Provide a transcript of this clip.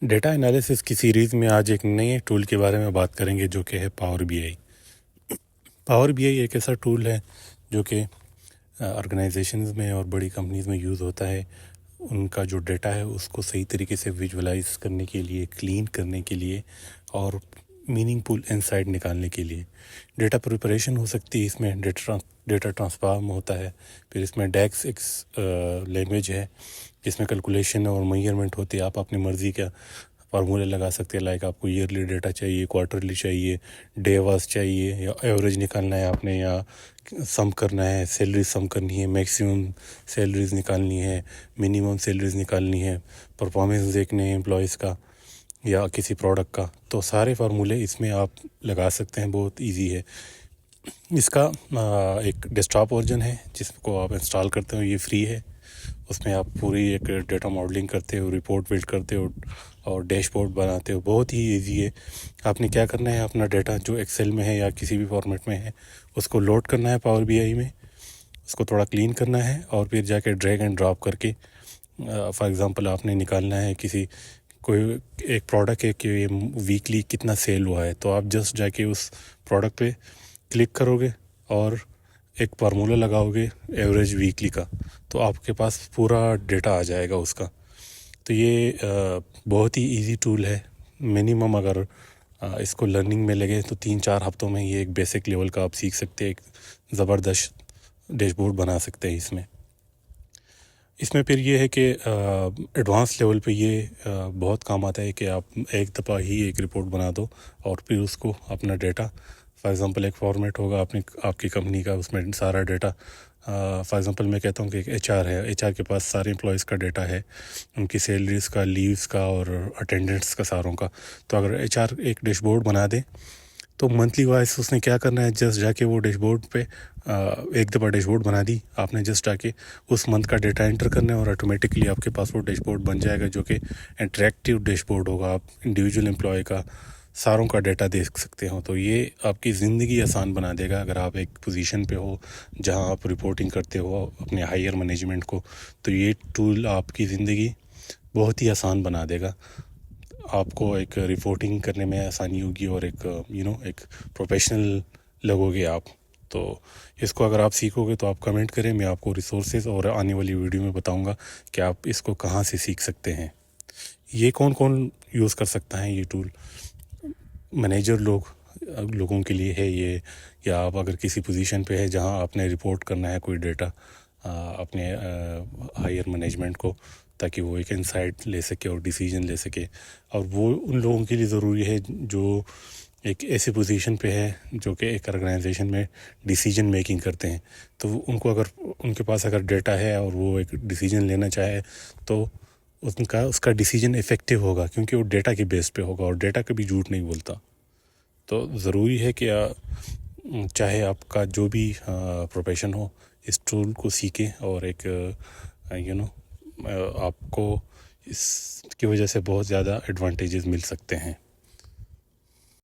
Data analysis की series में आज एक नए टूल के बारे में बात करेंगे जो कि है पावर बीआई। पावर बीआई एक ऐसा टूल है जो कि ऑर्गेनाइजेशंस में और बड़ी कंपनीज़ में यूज़ होता है। उनका जो डेटा है उसको सही तरीके से विजुअलाइज करने के लिए, क्लीन करने के लिए और मीनिंगफुल इंसाइट निकालने के लिए। डेटा प्रिपरेशन हो सकती है, इसमें डेटा ट्रांसफॉर्म होता है। फिर इसमें डेक्स एक लैंग्वेज है जिसमें कैलकुलेशन और मेजरमेंट होती है। आप अपनी मर्ज़ी का फार्मूले लगा सकते हैं, लाइक आपको ईयरली डेटा चाहिए, क्वार्टरली चाहिए, डे वास चाहिए, या एवरेज निकालना है आपने, या सम करना है, सैलरी सम करनी है, मैक्सिमम सैलरीज निकालनी है, मिनिमम सैलरीज निकालनी है, परफॉर्मेंस देखने हैं एम्प्लॉयज़ का या किसी प्रोडक्ट का। तो सारे फार्मूले इसमें आप लगा सकते हैं, बहुत इजी है। इसका एक डेस्कटॉप वर्जन है जिसको आप इंस्टॉल करते हो, ये फ्री है। उसमें आप पूरी एक डेटा मॉडलिंग करते हो, रिपोर्ट बिल्ड करते हो और डैशबोर्ड बनाते हो। बहुत ही इजी है। आपने क्या करना है, अपना डेटा जो एक्सेल में है या किसी भी फॉर्मेट में है उसको लोड करना है पावर बीआई में, उसको थोड़ा क्लीन करना है और फिर जाके ड्रैग एंड ड्रॉप करके फॉर एग्ज़ाम्पल आपने निकालना है किसी कोई एक प्रोडक्ट है कि वीकली कितना सेल हुआ है, तो आप जस्ट जाके उस प्रोडक्ट पे क्लिक करोगे और एक फार्मूला लगाओगे एवरेज वीकली का, तो आपके पास पूरा डेटा आ जाएगा उसका। तो ये बहुत ही इजी टूल है। मिनिमम अगर इसको लर्निंग में लगे तो 3-4 हफ्तों में ये एक बेसिक लेवल का आप सीख सकते हैं, एक ज़बरदस्त डैशबोर्ड बना सकते हैं इसमें फिर ये है कि एडवांस लेवल पे ये बहुत काम आता है कि आप एक दफ़ा ही एक रिपोर्ट बना दो और फिर उसको अपना डेटा, फॉर एग्ज़ाम्पल एक फॉर्मेट होगा आपकी कंपनी का, उसमें सारा डेटा, फॉर एग्ज़ाम्पल मैं कहता हूँ कि एक एचआर है, एचआर के पास सारे एम्प्लॉयज़ का डेटा है, उनकी सैलरीज़ का, लीव्स का और अटेंडेंस का, सारों का। तो अगर एचआर एक डैशबोर्ड बना दे तो मंथली वाइज उसने क्या करना है, जस्ट जाके वो डैशबोर्ड पे एक दफ़ा डैशबोर्ड बना दी आपने, जस्ट जाके उस मंथ का डेटा एंटर करना है और ऑटोमेटिकली आपके पास वो डैशबोर्ड बन जाएगा जो कि इंटरेक्टिव डैशबोर्ड होगा। आप इंडिविजुअल एम्प्लॉय का सारों का डेटा देख सकते हो। तो ये आपकी ज़िंदगी आसान बना देगा अगर आप एक पोजीशन पे हो जहां आप रिपोर्टिंग करते हो अपने हायर मैनेजमेंट को। तो ये टूल आपकी ज़िंदगी बहुत ही आसान बना देगा। आपको एक रिपोर्टिंग करने में आसानी होगी और एक एक प्रोफेशनल लगोगे आप। तो इसको अगर आप सीखोगे तो आप कमेंट करें, मैं आपको रिसोर्सेज और आने वाली वीडियो में बताऊंगा कि आप इसको कहाँ से सीख सकते हैं। ये कौन कौन यूज़ कर सकता है ये टूल? मैनेजर लोगों के लिए है ये, या आप अगर किसी पोजीशन पे है जहां आपने रिपोर्ट करना है कोई डेटा अपने हायर मैनेजमेंट को, ताकि वो एक इंसाइट ले सके और डिसीजन ले सके। और वो उन लोगों के लिए ज़रूरी है जो एक ऐसी पोजीशन पे है जो कि एक ऑर्गेनाइजेशन में डिसीजन मेकिंग करते हैं। तो उनको अगर उनके पास अगर डेटा है और वो एक डिसीजन लेना चाहे तो उसका डिसीजन इफ़ेक्टिव होगा, क्योंकि वो डेटा के बेस पे होगा और डेटा कभी झूठ नहीं बोलता। तो ज़रूरी है कि चाहे आपका जो भी प्रोफेशन हो, इस टूल को सीखें और एक आपको इसकी वजह से बहुत ज़्यादा एडवांटेजेस मिल सकते हैं।